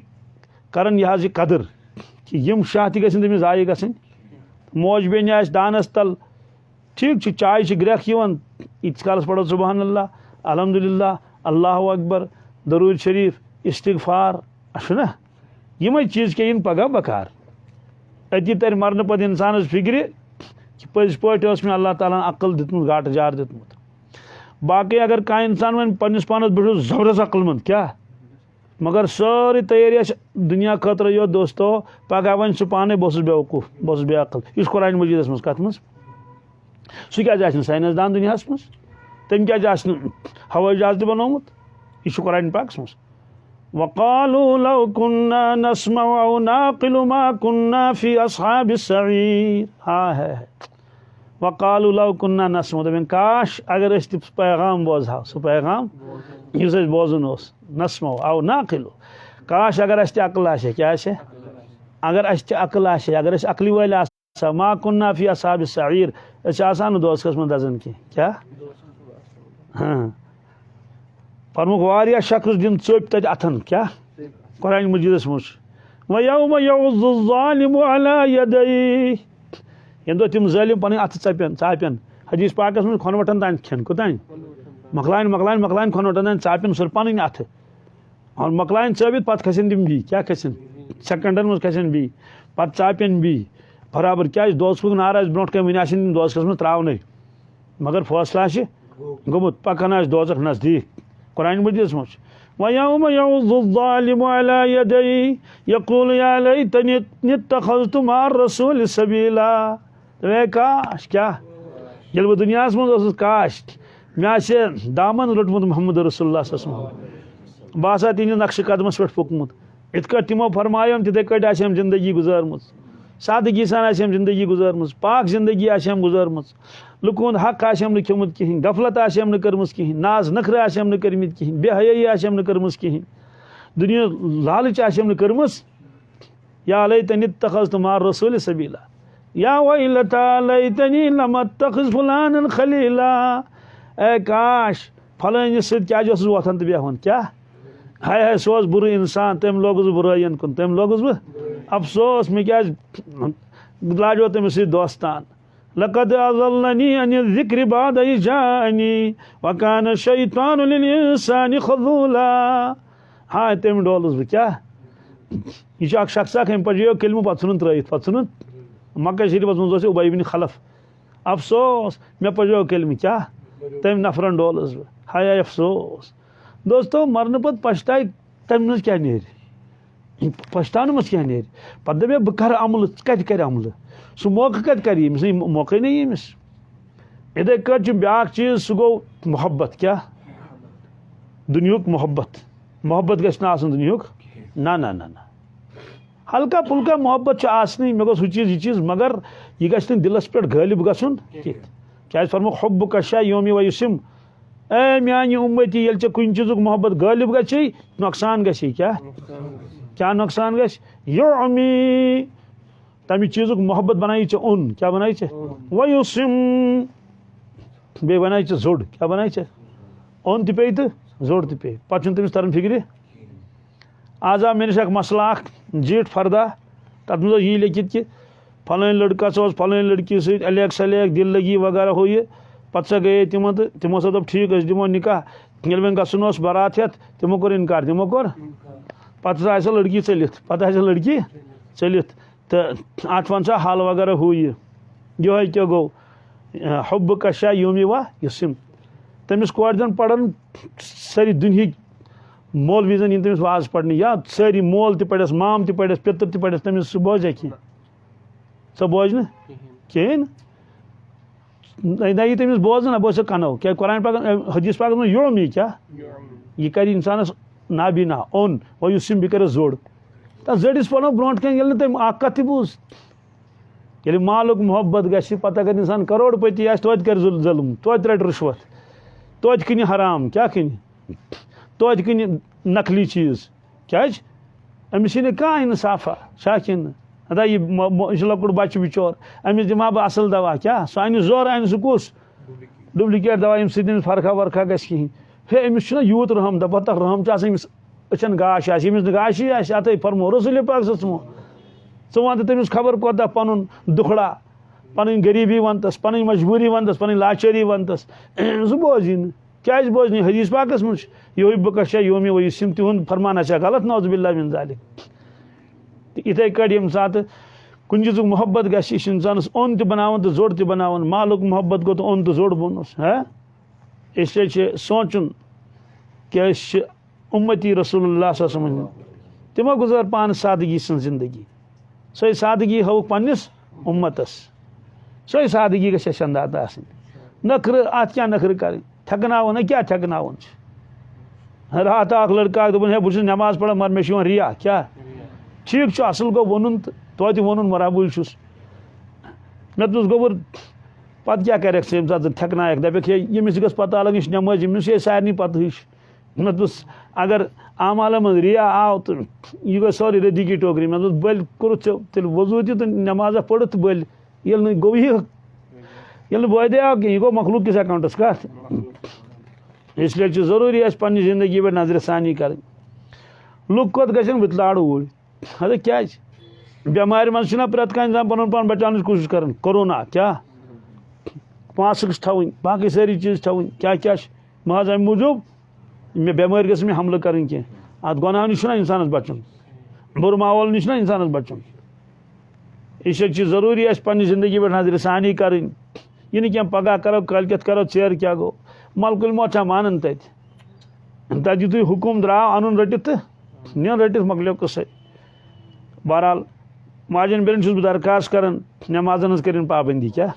कर यह कदर कि यम शाह तमिस जाय गन मोज बेन दानस तल ठीक चाय ग्रेख इत कालस पढ़ो सुबहान अल्लाह अल्हम्दुलिल्लाह अल्लाहु अकबर दरूद शरीफ इस्तिगफार ना यम चीज़ के इन पगह बकार अति तर मरने पे इंसानस फिक्र कि पज पे मे अल्लाह ताला अकल दितमुत गाट जार दितमुत बाकी अगर कह इंसान वन पन्निस पानस बो जबरदस्त अकलमंद क्या मगर सारी तैयारी दुनिया खतर यो दोस्तों पगह वन सह पाने बस बेवकूफ बस बेअकल इस कुरान मजीदस मज कत मज सह क्या साइंसदान दुनिया मज तम क्या हवाई जहाज बनोमुत यह कुरान पाकस मज वक़ालू लौ कुन्ना नस्मउ औ नाक़िलु मा कुन्ना फी अस्हाबिस सईर हाँ है वक़ालू लौ कुन्ना नस्मउ दपन काश अगर अस पैगाम बोजहाव सह पैगाम युस बोजन नस्मउ औ नाक़िलु काश अगर अस अकल आशे क्या आशे अगर अस अकल आशे अगर अस अकली वाले आसा मा कुन्ना फी अस्हाबिस सईर अस आसा न दोस्कस में दजन की क्या हाँ फरमुक वारिया शख्स दिन चोप तत अथन क्या कुरान मजीदस मज वयौम यउज़्ज़ु ज़ालिमु अला यदैहि यम दो तिम जालिम पन अथ चापन हदीस पाकस मज खनवटन तान खेन कोतान मकलाइन खनवटन तान चापन सुर पन अथ और मकलाइन चाबित पत खसन तिम भी क्या खसन सेकंडन मज खसन भी पत चापन भी बराबर क्या दोस्तुक नाराज ब्रोट कम वन आसन दोस्तस मज त्रावन मगर फैसला गोमुत पकान दोजख नजदीक कुरान मजीदस मज वयौम यउज़्ज़ु ज़ालिमु अला यदैहि यक़ूलु या लैतनी इत्तख़ज़तु मअ रसूलि सबीला वे काश क्या ये बह दुनिया मज काश मे आसे दामन रोटमुत मोहम्मद रसूलुल्लाह सल्लल्लाहु अलैहि वसल्लम बह आसा तिहंदिस नक्श कदमस पे पकमुत इत कट तिमो फरमायम तिथे कट आसेम जिंदगी गुजारमज सादगी सान आसेम जिंदगी गुजारमज पाक जिंदगी आसेम गुजारमज लुको हुंद हक आसेम न खेमुत कहीं, गफलत आसेम न करमस कहीं, नाज नखर आसेम न करमित कहीं, बेहयाई आसेम न करमस कहीं, दुनिया लालच आसेम न करमस। या लैतनी इत्तखज़्तु माअ रसूल सबीला, या वैलता लैतनी लम अत्तखिज़ फुलानन खलीला। ए काश फलानिस सत क्या वोथन तो बेहन, क्या हाय हाय सह बुर इंसान, तम लोगुस बुराइन कुन, तम लोगुस बह अफसोस मे क्या लाजो तमिस सत दोस्तान। लक़द अज़ल्लनी अनि ज़िक्रि बाद इज़ जाअनी व कान शैतानु लिल इंसानि ख़ज़ूला। हाँ तम डोलुस बह क्या यह अख शख्स अम पो कलमु पे इन त्रत पे मक्का शरीफ मज उबई इब्न खलफ। अफसोस मे पो कलम, क्या तम नफरन डोलुस बह, हाय अफसोस। दोस्तों मरने पे पछताए तम क्या नेर, पछतान मज क्या नेर, पे दपे बह कर अमल, कत कर अमल, सह मौका कत कर, मौका नहीं यमिस। इथे कट ब्या चीज सह गो मोहब्बत, क्या दुनियुक मोहब्बत, मोहब्बत गस दुनियुक ना ना ना ना, हल्का फुल्का मोहब्बत आसनी, मे गोस चीज यह चीज, मगर यह गस दिलस पे गालिब गसन क्या फरमो हुब्बुक शय्युमी व युसिम। ए म्यानी उम्मती ये कुन चीज़ मोहब्बत गालिब गई नुकसान गई, क्या क्या नुकसान गई, युमी तमि चीज़ मोहब्बत बनाई उन, क्या बनाई व युसिम बे बनाई जोड़, क्या बनाई उन ते पे तो जोड़ ते पे, पे तमिस तरन फिक्र। आज आ मे मसला जीट फरदा, तथ मज यह लिखित कि फलान लड़का फलान लड़की सत अलेक सलेक दिल लगी वगैरह हो ये, पे गए तिमो तो तिमो दोप ठीक दिमो निकाह, ये वन गसन बारात हेत तिमो कोर इनकार, तिमो कोर पे लड़की चलित, पे लड़की चलित, तो अत वन हल वगैरह हु यह क्या गो हुब्बुक शय्युमी व युसिम। तमिस कोर जन पढ़न सारी दुनिया मौलवी जन इन तमिस वाज पढ़ने, या सारी मोल ते पढ़स, माम ते पढ़स, पितर ते पढ़स, तमिस सह बोझ कह सह बोझ न कहें ना ये तमिस बोजन अब कनो, क्या कुरान पाक हदीस पाक में योमी, क्या यह कर इंसानस नाबीना ओन व युसिम बह कर जोड़, तथ जड़िस पनो ब्रो कह तम कत बूज, ये मालुक मोहब्बत गि पता अगर इंसान करोड़पति तोत कर जुल्म, तोत रट रिश्वत, तोत कन हराम, क्या कन तोत कन नकली चीज़, क्या अमिस कह इंसाफा शाकिन अदा यह लकुट बच्चे बिचोर, अमिस दिमा बह असल दवा, क्या सह अन जोर अन सह कुस डुप्लिकेट दवा यम समिस फर्खा वर्खा गि कहें। हे अमिस यूत रहम, दपा तक रहम अमिस अचन गाश आमिस गाशी अत फरमो रसूल पाक सो वन तमिस खबर कोता पन दुखड़ा, पन गरीबी वनतस, पन मजबूरी वनतस, पन लाचारी वनतस, सह बोजी न क्या बोज नहीं। हदीस पाकस मज युहिब्बुक शय्युमी व युसिम तिहुंद फरमान गलत, नौज़ुबिल्लाह मिन ज़ालिक। इथे कट यम सात कुन चीज़ मोहब्बत गि इंसानस ओन तो बनावन तो जोड़ तो बनावन, मालुक मोहब्बत गो तो ओन तो जोड़ बनस है। इसलिए सोचुन कि उम्मती रसूलुल्लाह सल्लल्लाहु अलैहि वसल्लम तिमो गुजर पान सादगी सन जिंदगी, सही सादगी हो पन्निस उम्मतस, सही सादगी गि अंदाज आसनी, नखर अत क्या नखर कर थकनावन, क्या थकनावन। रात अख लड़का दोपन है बहुत नमाज पढ़ा मगर मे रिया, क्या ठीक असल गो वोन तो वोन मराबुल नत गोबर पे क्या कर थकनायक दपक यमिस गस पता लग नमाज यमिस सारे पता नत अगर आमाल मज रिया आव तो यह गो सारी रद्दी की टोकरी मे बल कोर तेल वजू तो नमाज पढ़ तो बल ये गो ये बदे आव कह गो मखलूक किस अकाउंटस कत। इसलिए जरूरी पे जिंदगी पे नजर सानी कर, लुक कत गन बितलाड़ ऊर अरे क्या बेमार मज प्रत कह इंसान पन पान बचान कोशिश कर, कोरोना क्या मास्क थवन, बाकी सारी चीज़ थवन, क्या क्या महज अम मूजूब मे बेमार गस मे हमल कर अत गुनाह नश इंसानस बचन, बुर माहौल नश इंसानस बचन। इसलिए जरूरी पे जिंदगी पे नजर सानी कर, यह क्या पगह करो कलकत करो चेर क्या गो मलकुल मोटा मानन तत यु हुकुम द्राव अन रटित तो नीन रटित मकलो कस। बहरहाल माजन बेन बह दरखास्त कर नमाजन कर पाबंदी, क्या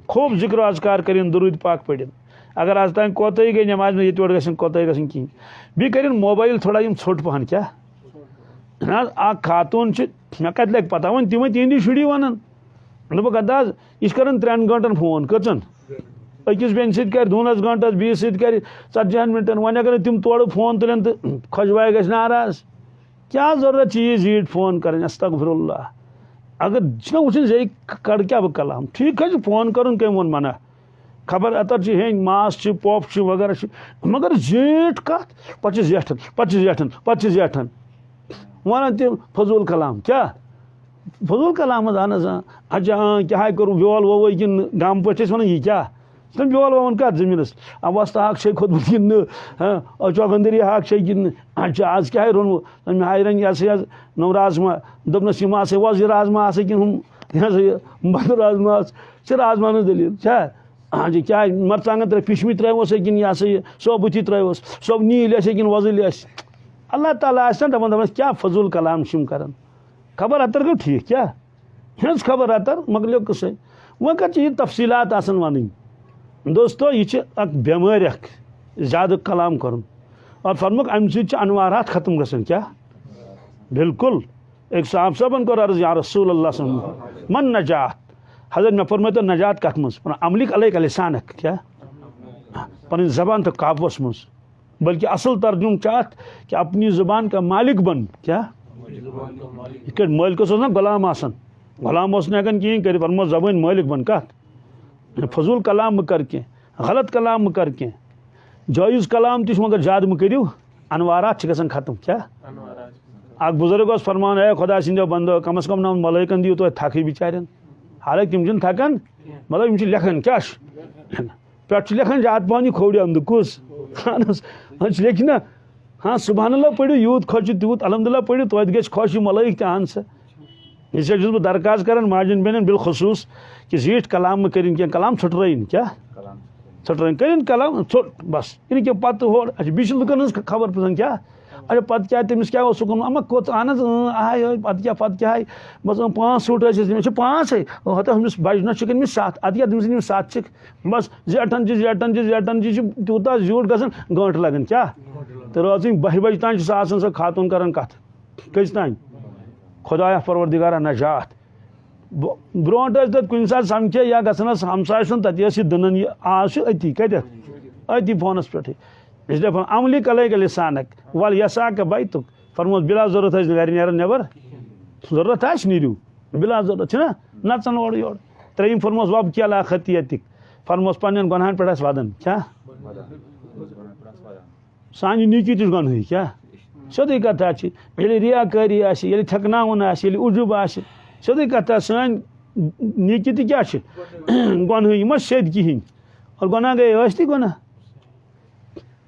खूब जिक्र अजकार कर, दुरूद पाक पढ़, अगर आज तान कोताही गई नमाज में ये गन कोताही गन कहें, बी कर मोबाइल थोड़ा यम छोट पहन, क्या आ खातून मे कत लग पता वन तिम तिहंदी शुरी वन दोप अंदाज यह कर 3 घंटन फोन कचन अकिस बेन सत कर दूनस गंटस बीस सत कर 40 मिनटन वन अगर तुम तोड़ फोन तुलन तो खुशबाई गज नाराज क्या जरूरत चीज जीट फोन कर अस्तगफिरुल्लाह अगर वो जे कड़ क्या बह कलाम ठीक है फोन कर कम वो मना खबर अतर हें मास पॉप वगैरह मगर जेठ कत पे जेठन वन तम फजूल कलाम क्या फजूल कलाम अहन अच्छा क्या करूँ बेल वो कि गम पे वन यह क्या बेल वोन कत जमीनस वस्त हाक शे खोत गिन चौकंदरी हाक शे गिन अच्छा आज क्या रोनमु हाय रंग यह नौ राजमा दोपनस यह आसे वज राजमा आसे कि हम बद राजमा राजमा दलील हाँ जी क्या मरचांगन त्रे पिशमी त्रोस कि यह सा सोबुथि त्रोस सोब नील कि वजल अल्लाह ताला दपान क्या फजूल कलाम कर खबर अतर गो ठीक क्या खबर अतर मकलो कस वह कत तफसीलात वन दोस्तों यह बेमार ज़्यादा कलाम कर और फरमुक अम अनवारात ख़त्म गसन क्या बिल्कुल एक साहब साहबन कर अर्ज या रसूल अल्लाह मन नजात हजरत मैं फरमाते नजात कत मज अमलिक अलैक लिसानक क्या पन ज़बान तो काबूस मज बल्कि असल तर्जुम चाहत कि अपनी ज़ुबान का मालिक बन क्या मालिक ना गुलाम आसन गुलाम हेकान कहें कर फरमा ज़बान मालिक बन कत फजूल कलाम मह कर गलत कलाम मह कर जायज़ कलाम तह मगर ज्यादा मह करू अनवारात गसन खत्म क्या अख बुजुर्ग फरमान है खुदा सो बंदो कम अज कम ना मलाइकन दियो तो थक बिचारन हालांकि तम थकान मतलब लेखन क्या पे लेखन ज्यादा पानी खोड़ अंद कुस लेखि ना हाँ सुबहानल्लाह पढ़ो यूत खुश तूत अलहमदुल्ला पढ़ो तो गि खुश मलाइक तहन सा इसलिए बह दरखास्त कर माजन बेन बिलखसूस कि जीठ कलाम कर कलाम छुट्रन क्या छुट्रन कर कलाम छोट बस इन क्या पत हो अच्छा बीच लुकन खबर पसंद क्या अच्छा पत क्या तमिस क्या सुकुन अम्मा कोत अहन आय पत क्या बस 5 सूट मे 5 हमें बजन कमिस 7 अत क्या तमिस 7 बस जेटन तूता ज्यूट गसन गंट लगन क्या तो रोज 12 बजे तान सह खातून कर कत कस तान खुदाया परवरदिगारा नजात ब्रोट तक कुन सात समझे या गसन हमसाय सुन तत दनन आज अति कत अति फोनस पे इसलिए अमली अलैक लिसानक वल यसाक बैतुक फरमोस बिला जरूरत घर नेरन नबर जरूरत नीरू बिला जरूरत ना नचन ओर योर त्रेम फरमोस वब क्या खतियतिक फरमोस पन्न गुनहन पे वदन क्या सान नीकी तुझ गुन क्या सोदी कथा रियाकारी ये थकनावन उजूब सोदी कथा सान नीकी तो क्या गुन यह सेद कहें और गुना गए ती गुना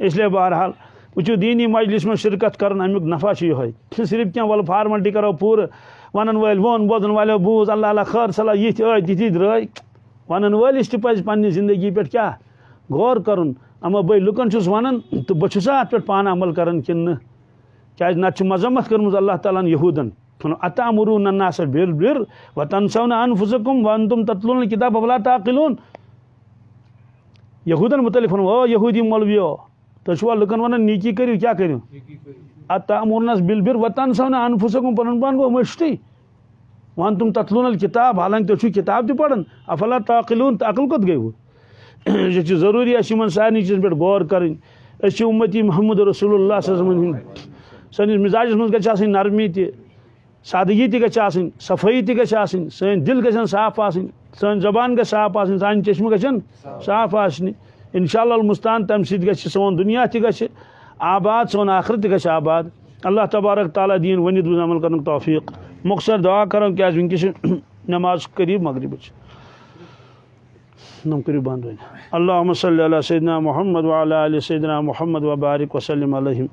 इसलिए बहरहाल वो दीनी मजलिस में शिरकत कर अमुक नफा ये सिर्फ क्या वल फार्मलिटी करो पूर वन वल वोन बोजन वालो बूज अल्लाह अल्लाह खैर सलाह ये ये द्राय वन वलिस तह पज पन्ने जिंदगी पे क्या गौर कर अमा बे लुकन वन तो बहुत पे पान अमल कर क्या नत मजम्मत कर्म अल्लाह ताला यहूदन अतामुरून अन्नास बिल बिर व तनसौना अनफुसकुम व अंतुम ततलून किताब अफला ताक़िलून यहूदन मुतलिक ओ यहूदी मौलवियो तो लुकन वन नीकी करू क्या करू अतामुरून बिल बिर व तनसौना अनफुसकुम पन पान गो मश्ती वन तुम ततलून किताब हालांकि तुम किताब तो पढ़न अफला ताक़िलून तो अकल कत गई वो यह जरूरी सारे चीज़ पे गौर कर उम्मती मोहम्मद रसूलुल्लाह सनिस मिजाजस मज गई नरमी तह सादगी तह सफाई तह सन दिल गन साफ सन जबान ग साफ सान चश्म गन साफ इंशाअल्लाह मुस्तान तम सत सोन दुनिया तह आबाद सोन आखिरत तह आबाद अल्लाह तबारक ताला दीन वनित अमल कर तौफीक मुख्तर दुआ करो क्या वनकस नमाज करीब मगरिब नम करू बंद अल्लाहुम्मा सल्लि अला सय्यिदिना मुहम्मद व अला आलि सय्यिदिना मुहम्मद व बारिक व सल्लिम अलैहि